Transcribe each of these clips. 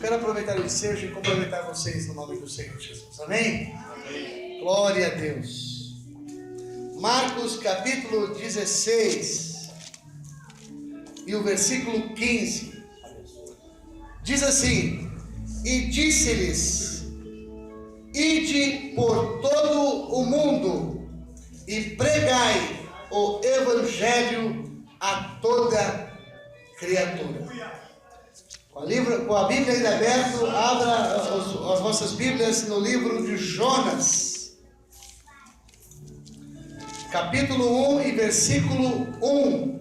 Quero aproveitar o ensejo e cumprimentar vocês no nome do Senhor Jesus. Amém? Amém. Glória a Deus. Marcos capítulo 16 e o versículo 15 diz assim: e disse-lhes: ide por todo o mundo e pregai o evangelho a toda criatura. Com a Bíblia ainda aberta, abra as vossas Bíblias no livro de Jonas, capítulo 1 e versículo 1.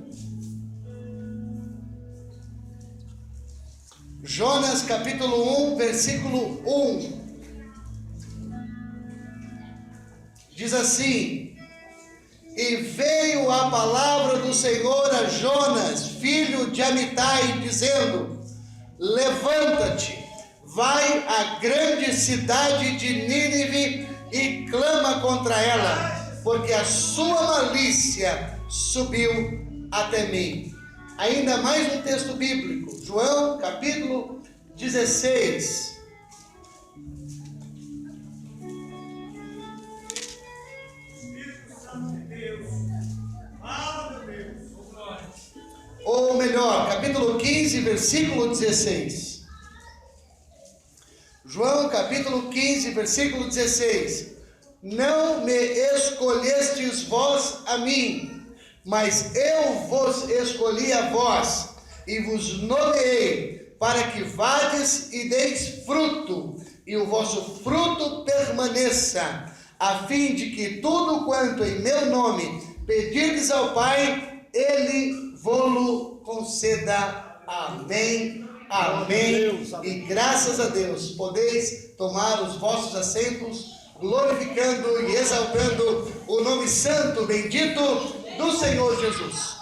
Jonas, capítulo 1, versículo 1. Diz assim: e veio a palavra do Senhor a Jonas, filho de Amitai, dizendo: levanta-te, vai à grande cidade de Nínive e clama contra ela, porque a sua malícia subiu até mim. Ainda mais um texto bíblico, João capítulo 16. Ou melhor, capítulo 15, versículo 16. João, capítulo 15, versículo 16. Não me escolhestes vós a mim, mas eu vos escolhi a vós, e vos nomeei, para que vades e deis fruto, e o vosso fruto permaneça, a fim de que tudo quanto em meu nome pedirdes ao Pai, Ele vô-lo conceda. Amém, amém. E graças a Deus, podeis tomar os vossos assentos, glorificando e exaltando o nome santo, bendito do Senhor Jesus.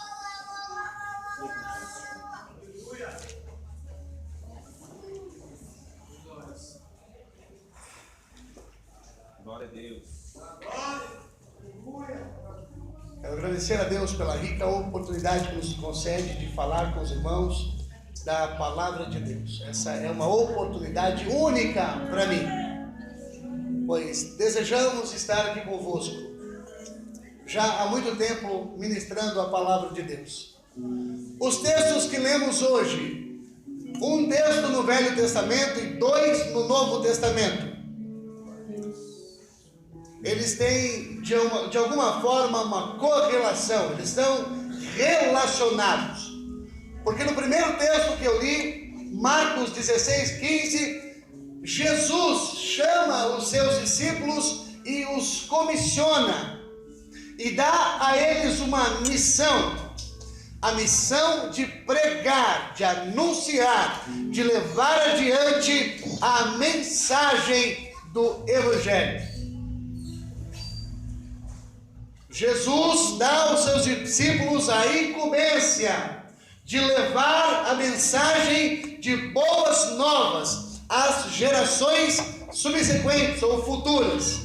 Glória a Deus. Quero agradecer a Deus pela rica oportunidade que nos concede de falar com os irmãos da palavra de Deus. Essa é uma oportunidade única para mim, pois desejamos estar aqui convosco, já há muito tempo ministrando a palavra de Deus. Os textos que lemos hoje, um texto no Velho Testamento e dois no Novo Testamento, eles têm de alguma forma uma correlação, eles estão relacionados. Porque no primeiro texto que eu li, Marcos 16, 15, Jesus chama os seus discípulos e os comissiona e dá a eles uma missão, a missão de pregar, de anunciar, de levar adiante a mensagem do Evangelho. Jesus dá aos seus discípulos a incumbência de levar a mensagem de boas novas às gerações subsequentes ou futuras.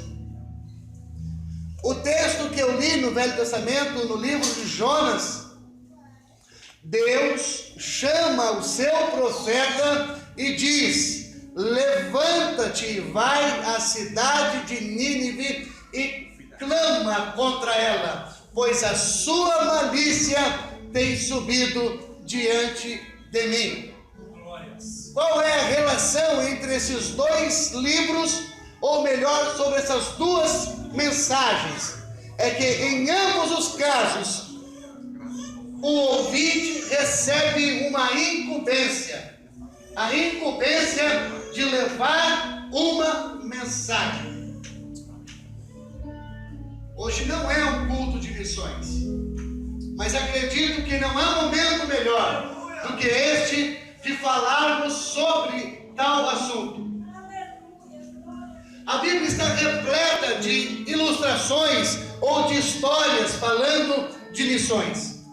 O texto que eu li no Velho Testamento, no livro de Jonas, Deus chama o seu profeta e diz: levanta-te e vai à cidade de Nínive e clama contra ela, pois a sua malícia tem subido diante de mim. Qual é a relação entre esses dois livros, ou melhor, sobre essas duas mensagens? É que em ambos os casos, o ouvinte recebe uma incumbência, a incumbência de levar uma mensagem. Hoje não é um culto de missões, mas acredito que não há momento melhor do que este de falarmos sobre tal assunto. A Bíblia está repleta de ilustrações ou de histórias falando de missões.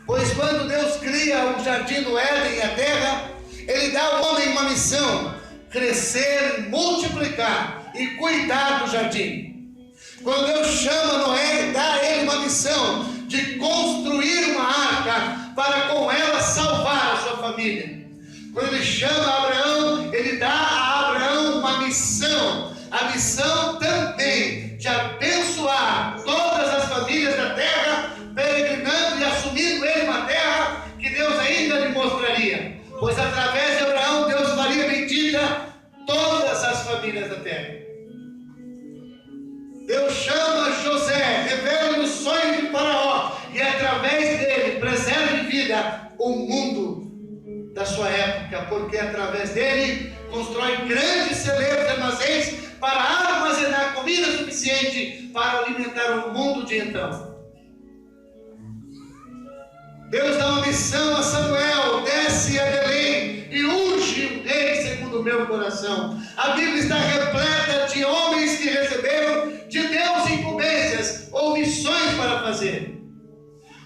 Pois quando Deus cria o jardim do Éden e a terra, Ele dá ao homem uma missão: crescer, multiplicar e cuidar do jardim. Quando Deus chama Noé, dá a ele uma missão de construir uma arca para com ela salvar a sua família. Quando ele chama Abraão, a missão também de abençoar todas as famílias da terra, peregrinando e assumindo ele uma terra que Deus ainda lhe mostraria. Pois através de Abraão, Deus faria bendita todas as famílias da terra. Deus chama José, revela-lhe os sonhos de Faraó, e através dele preserva em vida o mundo da sua época, porque através dele constrói grandes celeiros e armazéns para armazenar comida suficiente para alimentar o mundo de então. Deus dá uma missão a Samuel: desce a Belém e unge um rei segundo o meu coração. A Bíblia está repleta de homens que receberam de Deus incumbências ou missões para fazer.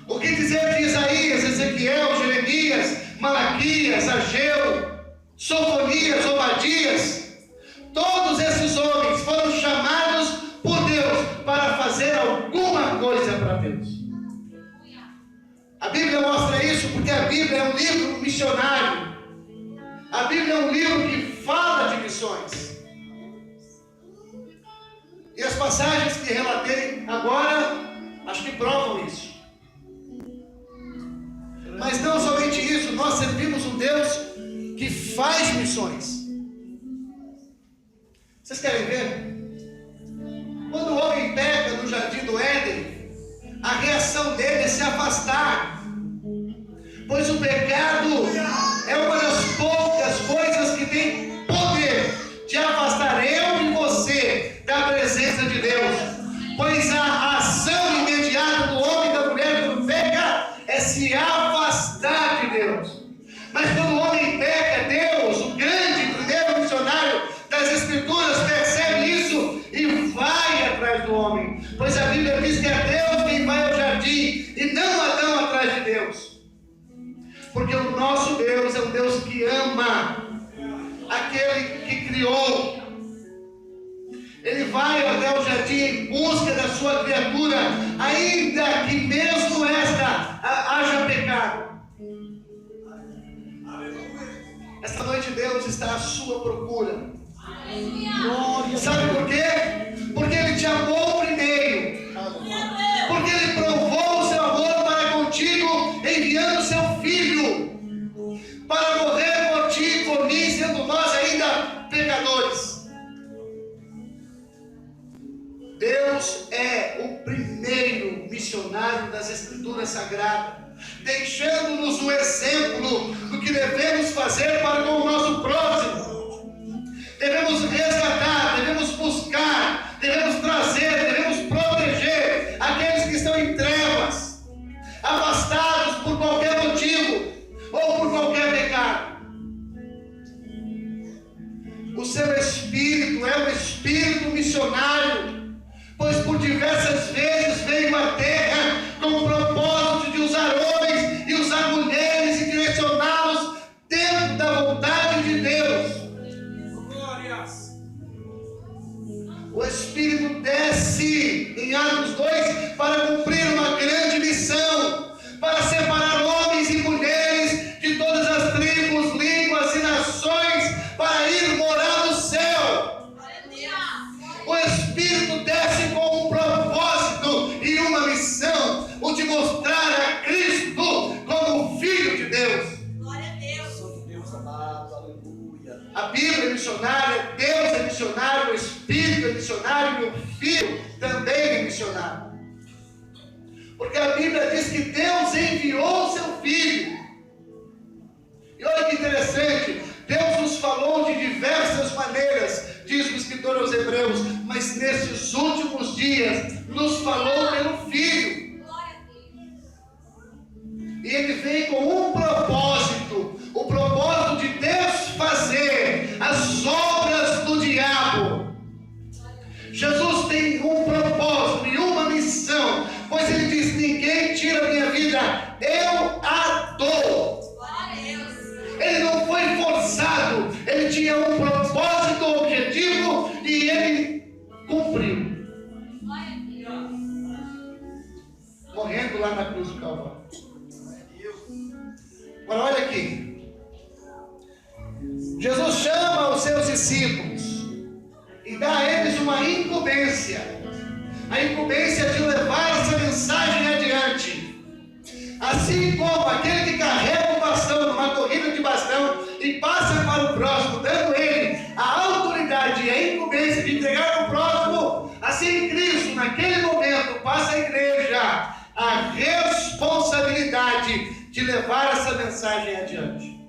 O que dizer de Isaías, Ezequiel, Jeremias, Malaquias, Ageu, Sofonias, Obadias? Todos esses homens foram chamados por Deus para fazer alguma coisa para Deus. A Bíblia mostra isso porque a Bíblia é um livro missionário. A Bíblia é um livro que fala de missões. E as passagens que relatei agora, acho que provam isso. Mas não somente isso, nós servimos um Deus que faz missões. Vocês querem ver? Quando o homem peca no jardim do Éden, a reação dele é se afastar. Pois o pecado é uma das poucas coisas que tem poder de afastar eu e você da presença de Deus. Pois a ação imediata do homem e da mulher quando peca é se afastar de Deus. Mas quando o homem peca, Deus, o grande primeiro missionário das Escrituras, percebe isso e vai atrás do homem. Pois a Bíblia diz que é Deus quem vai ao jardim e não Adão atrás de Deus. Porque o nosso Deus é um Deus que ama aquele que criou. Ele vai até o jardim em busca da sua criatura, ainda que mesmo esta haja pecado. Esta noite Deus está à sua procura. Sabe por quê? Porque Ele te amou primeiro. Porque Ele provou o seu amor para contigo, enviando o seu Filho para morrer por ti e por mim, sendo nós ainda pecadores. Deus é o primeiro missionário das Escrituras Sagradas, deixando-nos o exemplo do que devemos fazer para com o nosso próximo. Devemos resgatar, devemos buscar, devemos trazer, devemos proteger aqueles que estão em trevas, afastados por qualquer motivo ou por qualquer pecado. O seu espírito é um espírito missionário, pois por diversas vezes veio à terra com o propósito de usar homens e usar mulheres e direcioná-los dentro da vontade de Deus. Glórias! O Espírito desce em Atos 2 para cumprir uma grande missão, para separar homens e mulheres de todas as tribos, línguas e nações, para ir morar no céu. O Espírito desce com um propósito e uma missão, o de mostrar a Cristo como o Filho de Deus. Glória a Deus. Santo Deus amado, aleluia. A Bíblia é missionária, Deus é missionário, o Espírito é missionário e o Filho também é missionário. Porque a Bíblia diz que Deus enviou o seu Filho. E olha que interessante, Deus nos falou de diversas maneiras, diz o escritor aos Hebreus, mas nesses últimos dias nos falou pelo Filho. Glória a Deus. E ele vem com um propósito, o propósito de desfazer as obras do diabo. Jesus tem um propósito e uma missão, pois ele diz: ninguém tira a minha vida, eu a dou. Glória a Deus. Ele não foi forçado, ele tinha um propósito, um objetivo e ele cumpriu, Glória a Deus. morrendo lá na cruz do Calvário. Agora olha aqui, Jesus chama os seus discípulos e dá a eles uma incumbência. A incumbência de levar essa mensagem adiante. Assim como aquele que carrega o bastão numa corrida de bastão e passa para o próximo, dando ele a autoridade e a incumbência de entregar ao próximo, assim Cristo, naquele momento, passa à igreja a responsabilidade de levar essa mensagem adiante.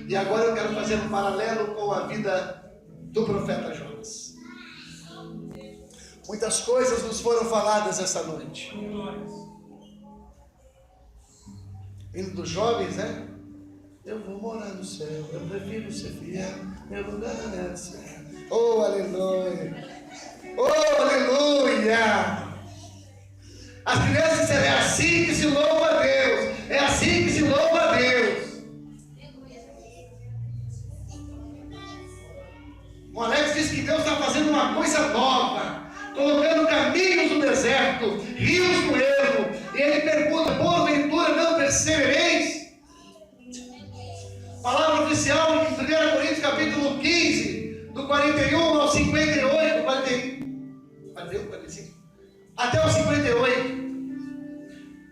E agora eu quero fazer um paralelo com a vida do profeta Jonas. Muitas coisas nos foram faladas essa noite. Vindo dos jovens, né? Eu vou morar no céu, eu prefiro ser fiel, meu lugar é no céu. Oh, aleluia! Oh, aleluia! As crianças, é assim que se louva a Deus, é assim que se louva a Deus. O Alex diz que Deus está fazendo uma coisa nova, colocando caminhos no deserto, rios no ermo, e ele pergunta: porventura não percebereis? Palavra oficial em 1 Coríntios capítulo 15, do 41 ao 58, 45, até o 58.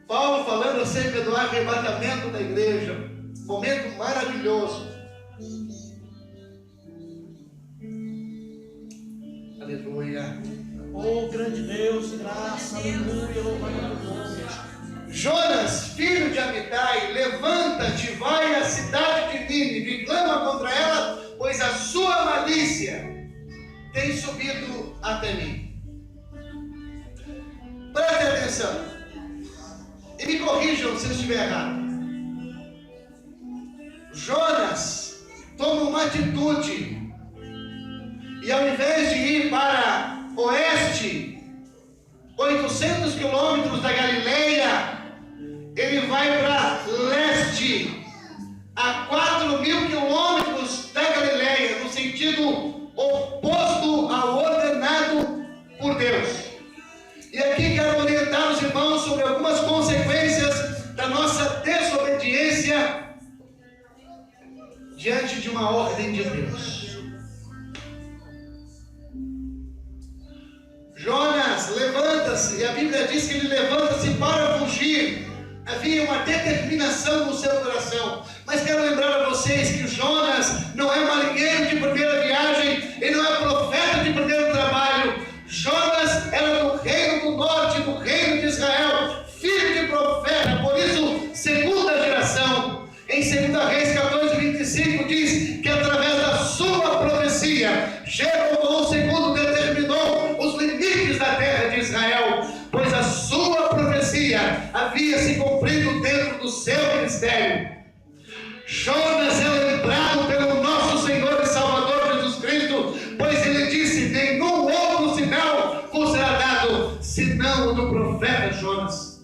Paulo falando acerca do arrebatamento da igreja, momento maravilhoso. Aleluia. Oh, grande Deus, graça, aleluia, louvado o nome. Jonas, filho de Amitai, levanta-te, vai à cidade de Nínive e clama contra ela, pois a sua malícia tem subido até mim. Preste atenção e me corrijam se eu estiver errado. Jonas toma uma atitude e, ao invés de ir para oeste, 800 quilômetros da Galileia, ele vai para leste, a 4.000 quilômetros da Galileia, no sentido oposto ao ordenado por Deus. E aqui quero orientar os irmãos sobre algumas consequências da nossa desobediência diante de uma ordem de Deus. Jonas levanta-se, e a Bíblia diz que ele levanta-se para fugir. Havia uma determinação no seu coração. Mas quero lembrar a vocês que Jonas não é marinheiro de primeira viagem, ele não é profeta de primeiro trabalho. Jonas era do reino do norte, do reino de Israel, filho de profeta, por isso, segunda geração. Em 2 Reis 14:25 diz que através da sua profecia, Jeroboão II determinou os limites da terra de Israel, pois a sua profecia havia se cumprido dentro do seu ministério. Jonas é lembrado pelo nosso Senhor e Salvador Jesus Cristo, pois ele disse: nenhum outro sinal vos será dado, senão o do profeta Jonas.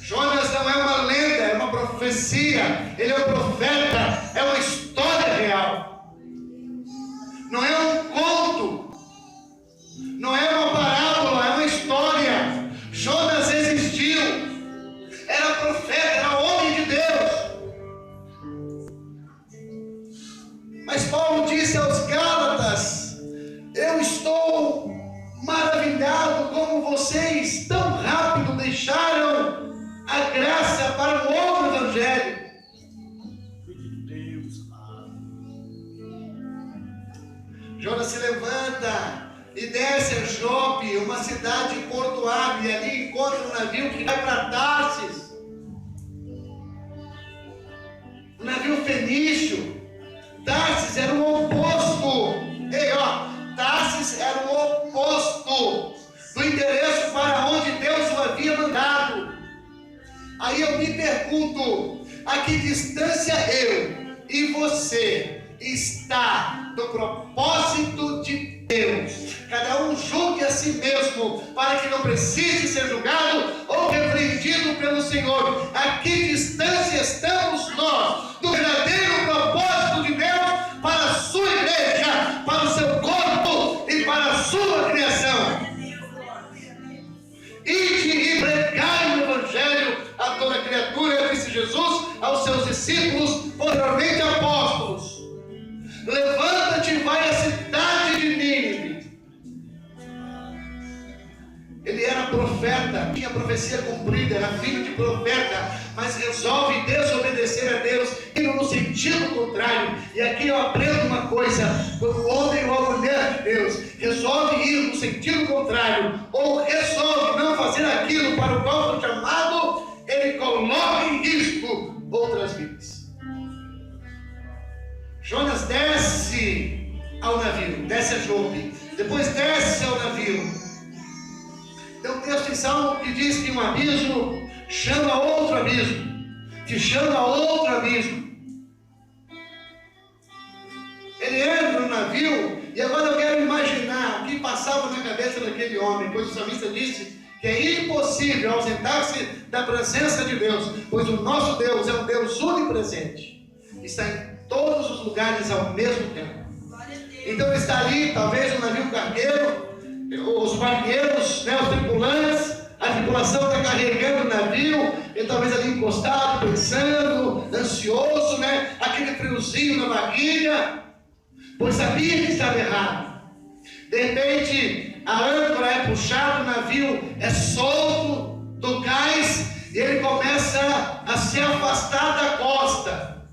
Jonas não é uma lenda, é uma profecia, ele é um profeta, é uma história real. Não é um conto, não é uma parábola, é uma história. Jonas existiu, era profeta, era homem de Deus. Mas Paulo disse aos Gálatas: eu estou maravilhado como vocês tão rápido deixaram a graça para um outro evangelho. Jonas se levanta e desce a Jope, uma cidade portuária, e ali encontra um navio que vai para Tarsis, um navio fenício. Tarsis era o oposto. Tarsis era o oposto do endereço para onde Deus o havia mandado. Aí eu me pergunto: a que distância eu e você está do propósito de Deus? Cada um julgue a si mesmo, para que não precise ser julgado ou repreendido pelo Senhor. A que distância estamos nós do verdadeiro propósito de Deus para a sua igreja, para o seu corpo e para a sua criação? Ide e pregai o evangelho a toda criatura, disse Jesus aos seus discípulos, posteriormente apóstolos. Levanta-te e vai à cidade profecia cumprida, era filho de profeta, mas resolve desobedecer a Deus, indo no sentido contrário. E aqui eu aprendo uma coisa: quando o homem ou a mulher de Deus resolve ir no sentido contrário, ou resolve não fazer aquilo para o qual foi chamado, ele coloca em risco outras vidas. Jonas desce ao navio, desce a Jope, depois desce ao navio. Tem um texto em Salmo que diz que um abismo chama outro abismo, que chama outro abismo. Ele entra no navio, e agora eu quero imaginar o que passava na cabeça daquele homem, pois o salmista disse que é impossível ausentar-se da presença de Deus, pois o nosso Deus é um Deus onipresente, está em todos os lugares ao mesmo tempo. Então ele está ali, talvez no navio cargueiro, os marinheiros, né, os tripulantes, a tripulação está carregando o navio, ele talvez ali encostado, pensando, ansioso, né, aquele friozinho na barriga, pois sabia que estava errado. De repente, a âncora é puxada, o navio é solto do cais, e ele começa a se afastar da costa,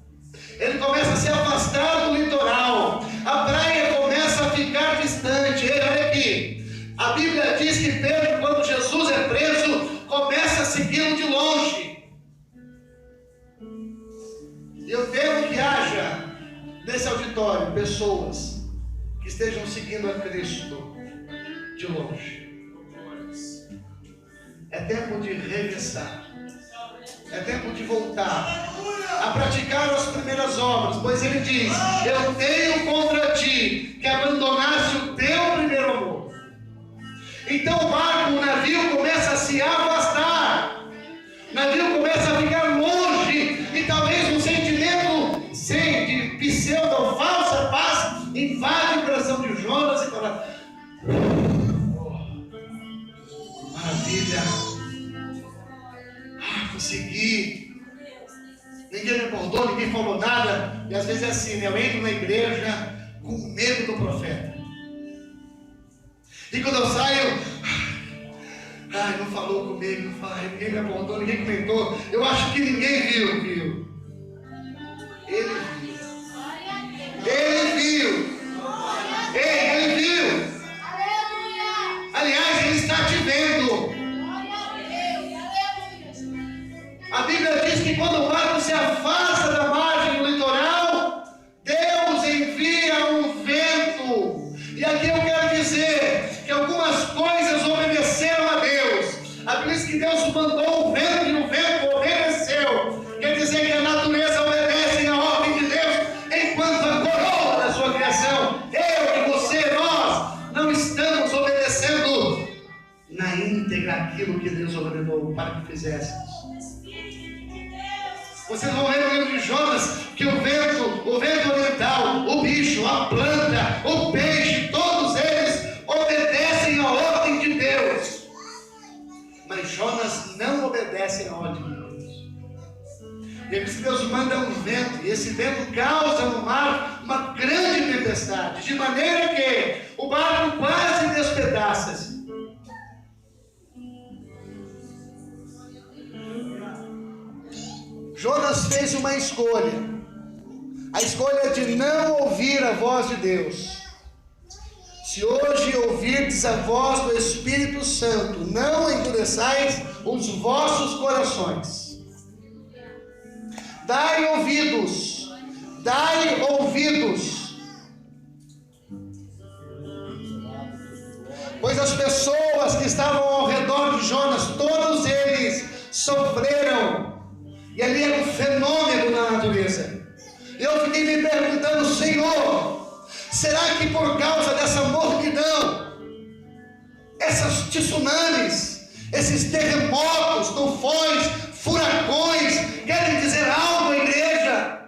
ele começa a se afastar do litoral, a praia começa a ficar distante. E olha aqui, a Bíblia diz que Pedro, quando Jesus é preso, começa a segui-lo de longe. E eu temo que haja nesse auditório pessoas que estejam seguindo a Cristo de longe. É tempo de regressar, é tempo de voltar a praticar as primeiras obras, pois ele diz: eu tenho contra ti que abandonaste o teu primeiro amor. Então o barco, o navio começa a se afastar, o navio começa a ficar longe, e talvez um sentimento de pseudo ou falsa paz invade o coração de Jonas e fala: maravilha, consegui. Ninguém me abordou, ninguém falou nada. E às vezes é assim, né? Eu entro na igreja com medo do profeta, e quando eu saio, não falou comigo, ninguém me abordou, ninguém comentou. Eu acho que ninguém viu. Ele viu. Ele viu. Aliás, ele está te vendo. A Bíblia diz que quando o barco se afasta da margem do litoral, Deus envia um vento. E aqui eu quero dizer que algumas coisas obedeceram a Deus. A Bíblia diz que Deus mandou um vento e o vento obedeceu. Quer dizer que a natureza obedece à ordem de Deus, enquanto a coroa da sua criação, eu e você, nós, não estamos obedecendo na íntegra aquilo que Deus ordenou para que fizéssemos. Vocês vão ver no livro de Jonas que o vento oriental, o bicho, a planta, o peixe, todos eles obedecem à ordem de Deus. Mas Jonas não obedece à ordem de Deus. E por isso Deus manda um vento, e esse vento causa no mar uma grande tempestade, de maneira que o barco quase despedaça-se. Jonas fez uma escolha, a escolha de não ouvir a voz de Deus. Se hoje ouvirdes a voz do Espírito Santo, não endureçais os vossos corações. Dai ouvidos, pois as pessoas que estavam ao redor de Jonas, todos eles sofreram. E ali era um fenômeno na natureza. Eu fiquei me perguntando: Senhor, será que por causa dessa mornidão, esses tsunamis, esses terremotos, tufões, furacões, querem dizer algo à igreja?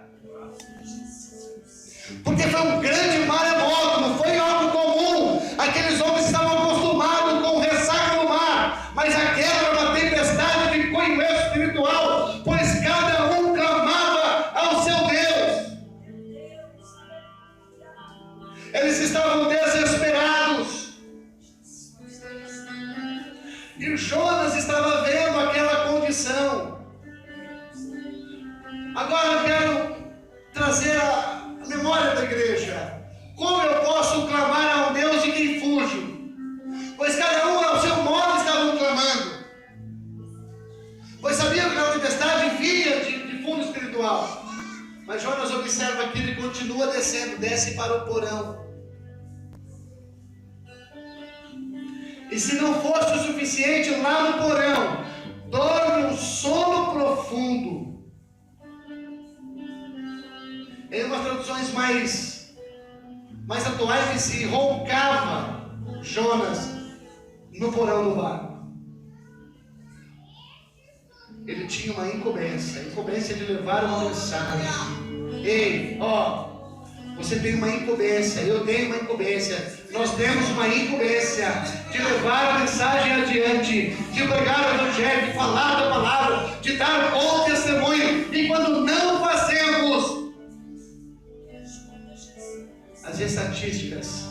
Porque foi um grande maremoto, não foi algo comum. Aqueles homens estavam acostumados com o ressaca no mar, mas a queda era uma tempestade ficou em meio espiritual, pois cada um clamava ao seu Deus. Eles estavam desesperados. E E Jonas estava vendo aquela condição. Agora eu quero trazer a memória da igreja. Como eu posso clamar a um Deus de quem fujo? Pois cada um ao seu modo estavam clamando. Pois sabiam que a tempestade vinha de fundo espiritual. Mas Jonas observa que ele continua descendo, desce para o porão. E se não fosse o suficiente, lá no porão, dorme um sono profundo. Em umas traduções mais atuais, se roncava Jonas no porão do barco. Ele tinha uma incumbência, a incumbência de levar uma mensagem. Ei, você tem uma incumbência, eu tenho uma incumbência, nós temos uma incumbência de levar a mensagem adiante, de pregar o evangelho, de falar da palavra, de dar bom testemunho. E quando não fazemos, as estatísticas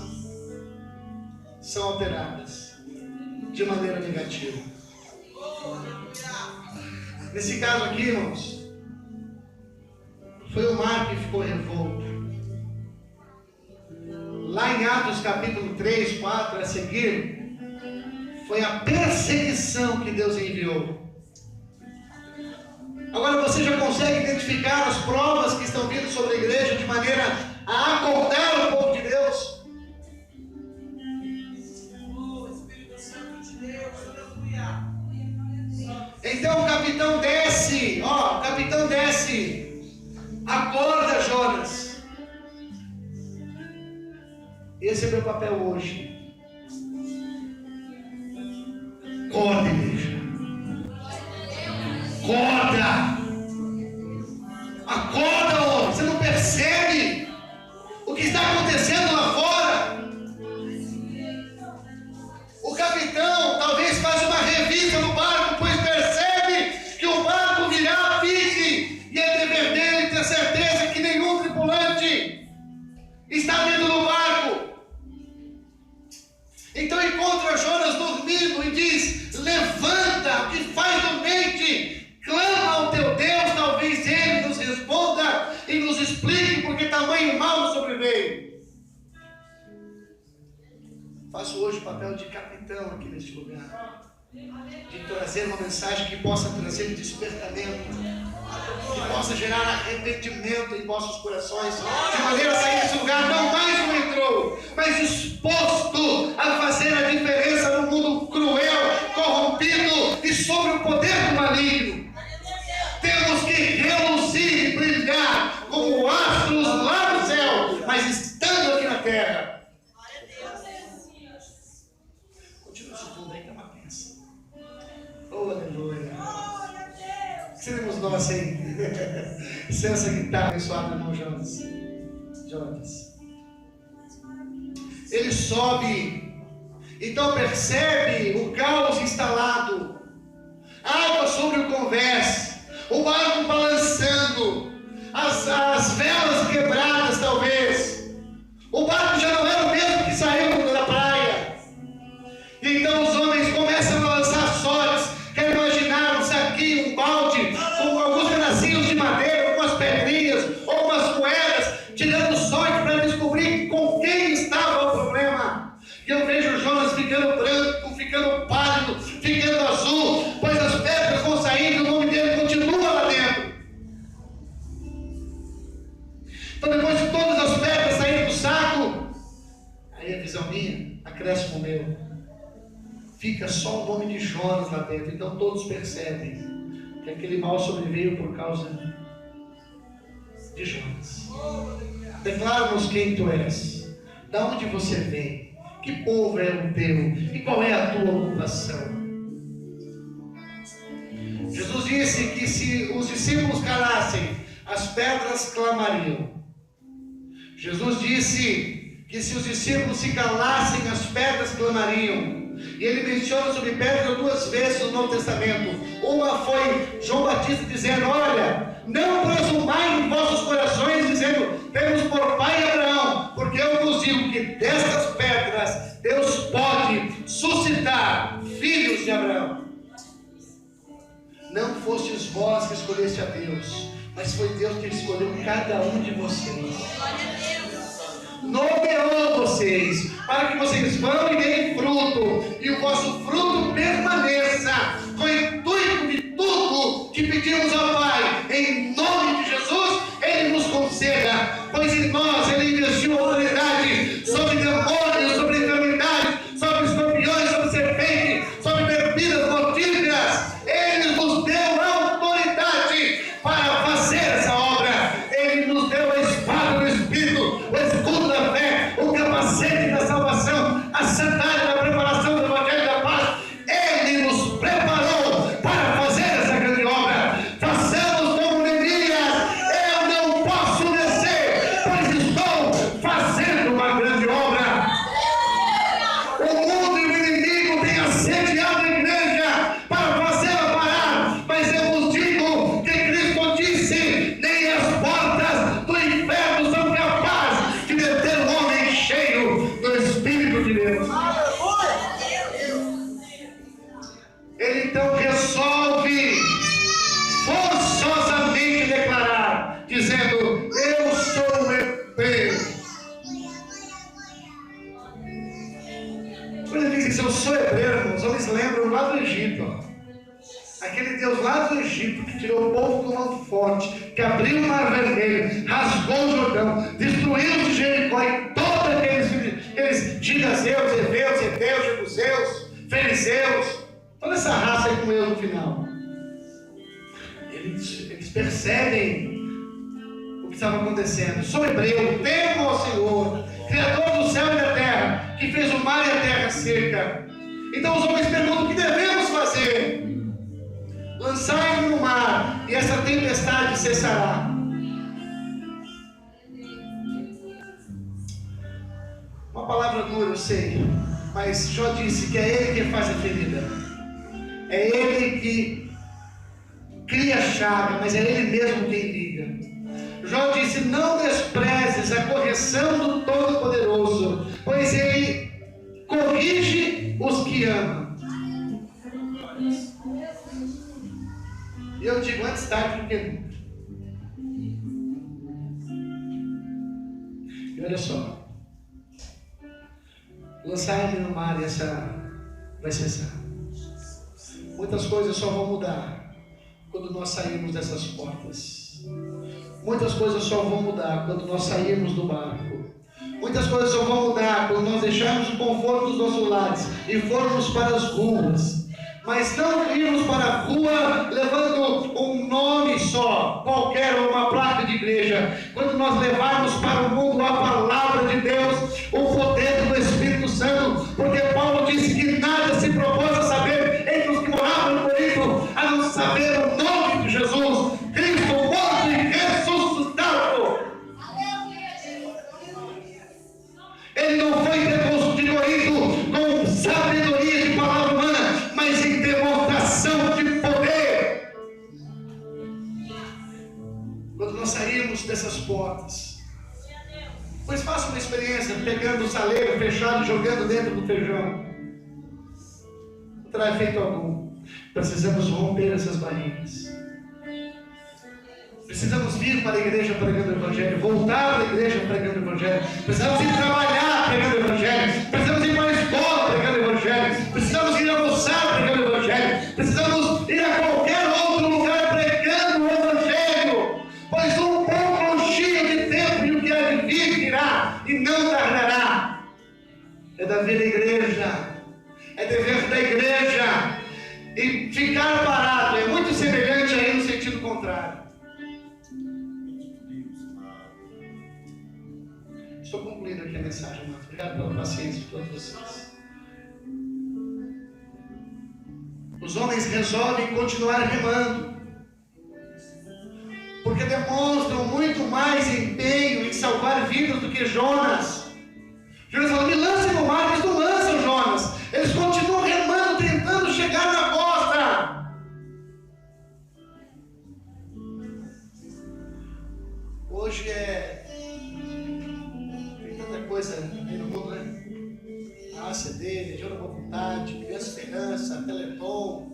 são alteradas de maneira negativa. Nesse caso aqui, irmãos, foi o mar que ficou revolto. Lá em Atos capítulo 3, 4, a seguir, foi a perseguição que Deus enviou. Agora você já consegue identificar as provas que estão vindo sobre a igreja de maneira a acordar o povo de Deus? Então o capitão desce, acorda Jonas. Esse é meu papel hoje. Acorda, igreja. Acorda, homem. Você não percebe o que está acontecendo lá fora? O capitão talvez faz uma revista no barco, pois percebe que o barco virá a pique, e é dever dele ter certeza que nenhum tripulante está dentro do barco. Então encontra Jonas dormindo e diz: levanta, o que faz dormente? Clama ao teu Deus, talvez ele nos responda e nos explique porque tamanho mal nos sobreveio. Faço hoje o papel de capitão aqui neste lugar, de trazer uma mensagem que possa trazer despertamento, que possa gerar arrependimento em vossos corações, de maneira a sair desse lugar não mais um entrou, mas disposto a fazer a diferença no mundo cruel, corrompido e sobre o poder do maligno. Temos que reluzir e brilhar como astros lá no céu, mas estando aqui na terra. Continua isso tudo aí, que é uma bênção. Oh, aleluia. Seremos nós aí. Sem essa guitarra abençoada, irmão Jonas. Ele sobe, então percebe o caos instalado, água sobre o convés, o barco balançando, as velas quebradas talvez. O barco já não era o mesmo que saiu da praia. Então os homens começam a lançar sortes. Quero imaginar um saquinho, um balde, com alguns pedacinhos de madeira, algumas pedrinhas, algumas moedas, tirando sorte para descobrir com quem estava o problema. E eu vejo Jonas ficando branco, ficando pálido, ficando azul, pois as pedras vão saindo e o nome dele continua lá dentro. Então depois de todas as pedras saírem do saco, aí a visão minha, acréscimo meu, fica só o nome de Jonas lá dentro. Então todos percebem que aquele mal sobreveio por causa de Jonas. Declara-nos quem tu és, da onde você vem, que povo é o teu e qual é a tua ocupação. Jesus disse que se os discípulos calassem, as pedras clamariam. Jesus disse que se os discípulos se calassem, as pedras clamariam. E ele menciona sobre pedra 2 vezes no Novo Testamento. Uma foi João Batista dizendo: olha, não presumai em vossos corações, dizendo, temos por pai Abraão, porque eu vos digo que destas pedras Deus pode suscitar filhos filhos de Abraão. Não fostes vós que escolheste a Deus, mas foi Deus que escolheu cada um de vocês. Glória a Deus. Nomeou vocês, para que vocês vão e deem fruto, e o vosso fruto permaneça, com o intuito de tudo que pedimos ao Pai, em nome de Jesus, Ele nos conceda, pois em nós Ele investiu autoridade sobre demônios, sobre enfermidades, sobre escorpiões, sobre serpentes, sobre bebidas mortíferas. Ele nos deu autoridade para fazer essa obra. Ele nos deu a espada do Espírito, o escudo da fé, o capacete da salvação, a sandália da preparação do Evangelho da paz. Ele nos preparou para fazer essa grande obra. Façamos como Neemias. Eu não posso descer, pois estou fazendo uma grande obra. O mundo e o inimigo têm assediado a igreja para fazê-la parar, mas eu vos digo que Cristo disse: nem as portas do inferno são capazes de deter o homem cheio do Espírito de Deus. Ele então resolve forçosamente declarar, dizendo: eu sou um hebreu. Quando ele diz que eu sou hebreu, irmãos, eles lembram lá do Egito, ó. Aquele Deus lá do Egito que tirou o povo com mão forte, que abriu o mar vermelho, rasgou o Jordão, destruiu os Jericó e todos aqueles gigazeus, heveus, heteus, jebuseus, fariseus, toda essa raça aí com eu no final. Eles percebem o que estava acontecendo. Sou hebreu, temo ao Senhor, Criador do céu e da terra, que fez o mar e a terra seca. Então os homens perguntam: o que devemos fazer? Lançai-me no mar, e essa tempestade cessará. Uma palavra dura, eu sei, mas Jó disse que é Ele quem faz a ferida. É Ele que cria a chaga, mas é Ele mesmo quem liga. Jó disse: não desprezes a correção do Todo-Poderoso, pois Ele corrige os que ama. E eu digo antes tarde do que nunca. E olha só, lançar-me no mar e essa vai cessar. Muitas coisas só vão mudar quando nós sairmos dessas portas. Muitas coisas só vão mudar quando nós sairmos do barco. Muitas coisas só vão mudar quando nós deixarmos o conforto dos nossos lares e formos para as ruas. Mas não irmos para a rua levando um nome só, qualquer, ou uma placa de igreja. Quando nós levarmos para o mundo a palavra de Deus, o poder do Espírito Santo, porque Paulo disse que nada se propôs a saber entre os que moravam em Corinto, a não saber o nome de Jesus, Cristo morto e ressuscitado. Ele não foi de Corinto com sabedoria de palavra humana, mas em demonstração de poder. Quando nós saímos dessas portas, pois faça uma experiência pegando o saleiro fechado e jogando dentro do feijão. Não terá efeito algum. Precisamos romper essas barreiras. Precisamos vir para a igreja pregando o Evangelho, voltar para a igreja pregando o Evangelho. Precisamos ir trabalhar pregando o Evangelho. Precisamos ir para a escola pregando o Evangelho. Precisamos ir almoçar pregando o Evangelho. Precisamos ir a qualquer outro lugar pregando o Evangelho. Pois um pouco cheio de tempo e o que há de vir virá e não tardará. É dever da igreja. É dever da igreja. E ficar parado é muito semelhante a ir no sentido contrário. Estou concluindo aqui a mensagem, irmãos. Obrigado pela paciência de todos vocês. Os homens resolvem continuar remando, porque demonstram muito mais empenho em salvar vidas do que Jonas. Jonas falou: me lancem no mar. Eles não lançam Jonas. Eles continuam remando, tentando chegar na costa. Hoje tem tanta coisa aí no mundo, né? CD, Legião da Boa Vontade, Criança Esperança, criança, Teleton,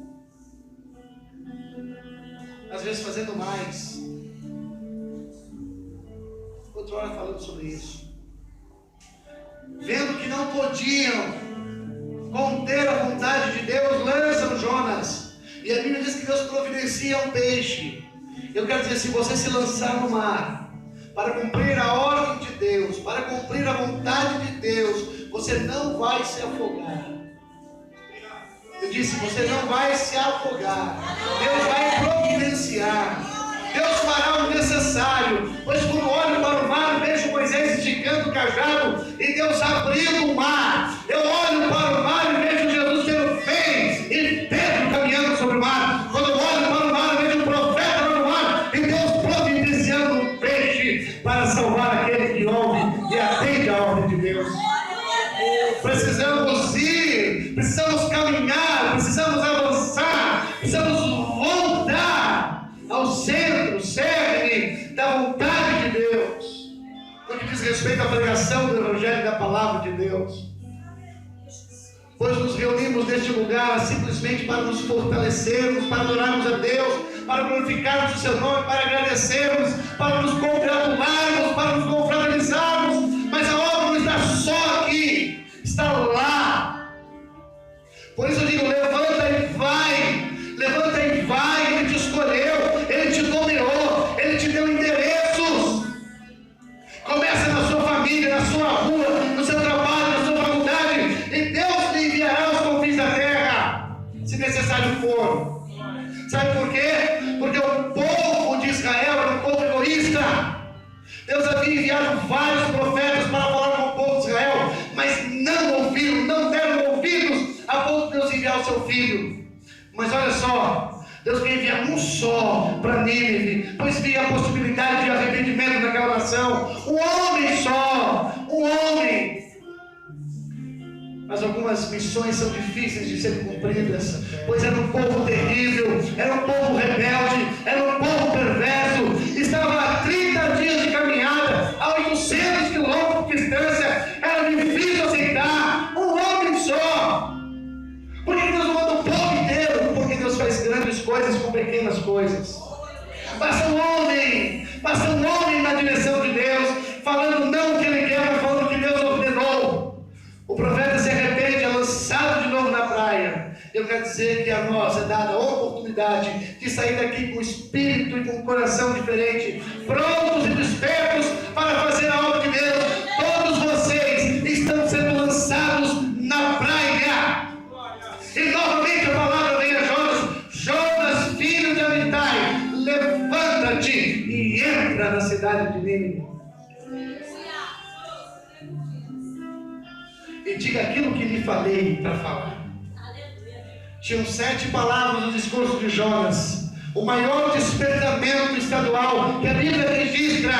às vezes fazendo mais. Outra hora falando sobre isso. Vendo que não podiam conter a vontade de Deus, lançam Jonas. E a Bíblia diz que Deus providencia um peixe. Eu quero dizer, se você se lançar no mar para cumprir a ordem de Deus, para cumprir a vontade de Deus, você não vai se afogar. Eu disse, você não vai se afogar. Deus vai providenciar. Deus fará o necessário. Pois quando olho para o mar, vejo Moisés esticando o cajado e Deus abrindo o mar. Eu olho para o mar e vejo Jesus sendo fé e Pedro caminhando sobre o mar. Quando eu olho para o mar, vejo o profeta no mar e Deus providenciando um peixe para salvar aquele que ouve e atende a ordem de Deus. Precisamos ir, precisamos caminhar, precisamos avançar, precisamos voltar ao centro, cerne da vontade de Deus, no que diz respeito à pregação do Evangelho e da Palavra de Deus. Pois nos reunimos neste lugar simplesmente para nos fortalecermos, para adorarmos a Deus, para glorificarmos o seu nome, para agradecermos, para nos congratularmos, para nos confraternizarmos, mas a obra não está só aqui, está lá. Por isso eu digo, levanta e vai, Ele te escolheu, Ele te nomeou, Ele te deu endereços. Começa na sua família, na sua rua, no seu trabalho, na sua faculdade, e Deus te enviará aos confins da terra, se necessário for. Sabe por quê? Porque o povo de Israel era um povo egoísta. Deus havia enviado vários profetas para falar com o povo de Israel, mas não ouviram, não deram ouvidos a ponto de Deus enviar o seu filho. Mas olha só, Deus quer enviar um só para Nínive, pois via a possibilidade de arrependimento naquela nação. Um homem só, um homem. Mas algumas missões são difíceis de serem cumpridas, pois era um povo terrível, era um povo rebelde, era um povo perverso, estava a 30 dias de caminhada, a 800 quilômetros de distância, era difícil aceitar um homem só. Por que Deus não manda o povo inteiro? Porque Deus faz grandes coisas com pequenas coisas. Basta um homem na direção de Deus, falando não o que ele quer, mas falando o que Deus ordenou. O profeta se arrepende, é lançado de novo na praia. Eu quero dizer que a nós é dada a oportunidade de sair daqui com espírito e com um coração diferente, prontos e despertos para fazer a obra de Deus. Todos vocês estão sendo lançados na praia. E novamente a palavra vem a Jonas: Jonas, filho de Amitai, levanta-te e entra na cidade de Nínive. E diga aquilo que lhe falei para falar. Tinham 7 palavras no discurso de Jonas. O maior despertamento estadual que a Bíblia registra.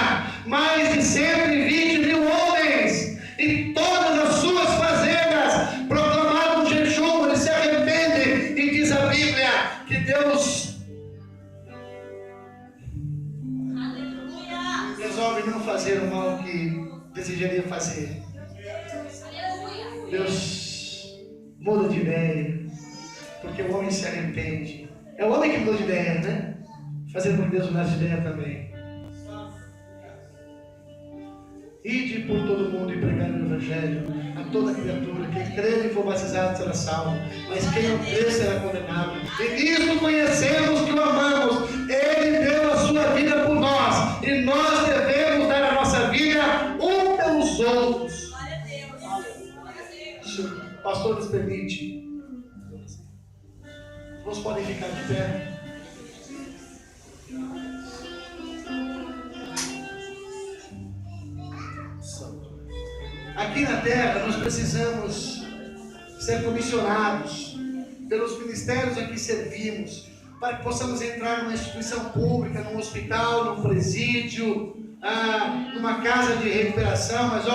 Mais de 120 mil homens e todas as suas fazendas proclamaram jejum. Eles se arrependem e diz a Bíblia que Deus resolve não fazer o mal que desejaria fazer. Deus muda de ideia, porque o homem se arrepende. É o homem que mudou de ideia, né? Fazer com que Deus mudasse de ideia também. Ide por todo mundo e pregar o Evangelho a toda criatura. Quem crer e for batizado será salvo, mas quem não crer será condenado. E nisso conhecemos que o amamos. Ele deu a sua vida por nós, e nós devemos dar a nossa vida um pelos outros. O pastor nos permite. Os irmãos podem ficar de pé. Aqui na terra nós precisamos ser comissionados pelos ministérios a que servimos, para que possamos entrar numa instituição pública, num hospital, num presídio, numa casa de recuperação. Mas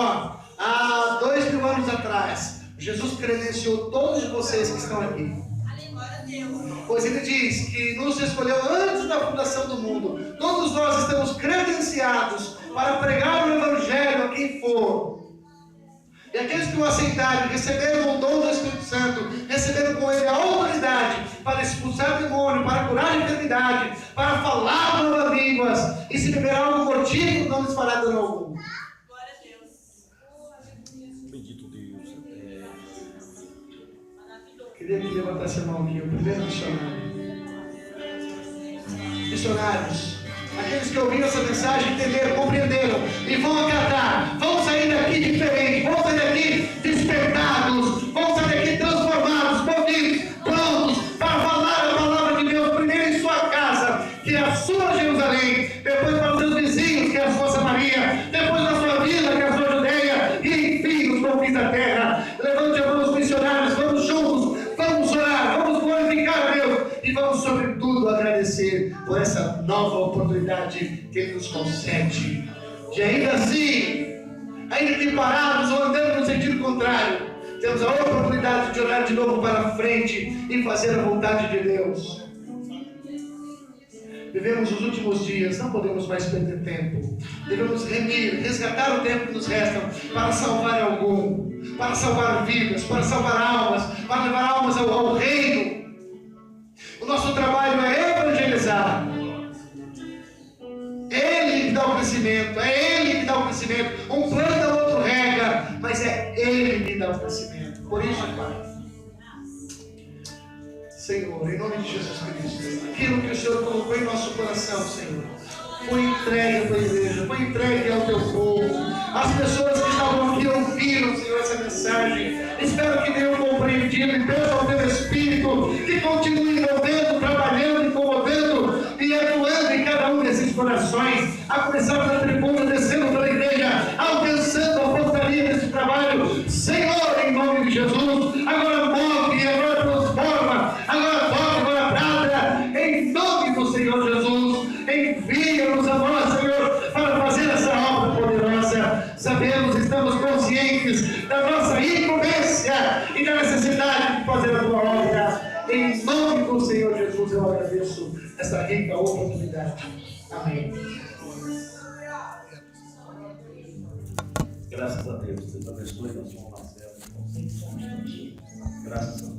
há 2000 anos atrás, Jesus credenciou todos vocês que estão aqui. Pois ele diz que nos escolheu antes da fundação do mundo. Todos nós estamos credenciados para pregar o Evangelho a quem for. E aqueles que o aceitaram, receberam o dom do Espírito Santo, receberam com ele a autoridade para expulsar demônio, para curar a enfermidade, para falar novas línguas, e se beber algo mortífero, não lhes fará dano algum. Glória a Deus. Bendito Deus. Queria que levantasse a mão aqui, o primeiro missionário. Missionários, aqueles que ouviram essa mensagem, entenderam, compreenderam e vão acatar, vão sair daqui diferentes, vão sair daqui despertados, vão sair daqui transformados, movidos, prontos para falar a palavra de Deus, primeiro em sua casa, que é a sua Jerusalém, depois para os seus vizinhos, que é a sua Samaria, depois na sua vila, que é a sua Judeia, e enfim, os confins da terra. Levante a mão os missionários, vamos juntos, vamos orar, vamos glorificar a Deus e vamos sobretudo agradecer por essa nova oportunidade que Ele nos concede. E ainda assim, ainda que parados ou andando no sentido contrário, temos a oportunidade de olhar de novo para frente e fazer a vontade de Deus. Vivemos os últimos dias, não podemos mais perder tempo. Devemos remir, resgatar o tempo que nos resta para salvar algum, para salvar vidas, para salvar almas, para levar almas ao reino. O nosso trabalho é evangelizar. Ele que dá o crescimento, é Ele que dá o crescimento. Um planta, o outro rega, mas é Ele que dá o crescimento. Por isso, Pai, Senhor, em nome de Jesus Cristo, aquilo que o Senhor colocou em nosso coração, Senhor, foi entregue à tua igreja, foi entregue ao teu povo. As pessoas que estavam aqui ouviram, Senhor, essa mensagem. Espero que tenham compreendido e peço ao teu Espírito que continue envolvendo, trabalhando, incomodando e atuando em cada um desses corações, a começar da tribuna, descendo pela igreja, alcançando a portaria desse trabalho. Senhor, em nome de Jesus, agora move, agora transforma, agora toca, agora trata, em nome do Senhor Jesus. Envia-nos a nós, Senhor, para fazer essa obra poderosa. Sabemos, estamos conscientes da nossa incumbência e da necessidade de fazer a tua obra. Em nome do Senhor Jesus, eu agradeço essa rica oportunidade. Amém. Graças a Deus. Deus abençoe nosso irmão Marcelo. Graças a Deus.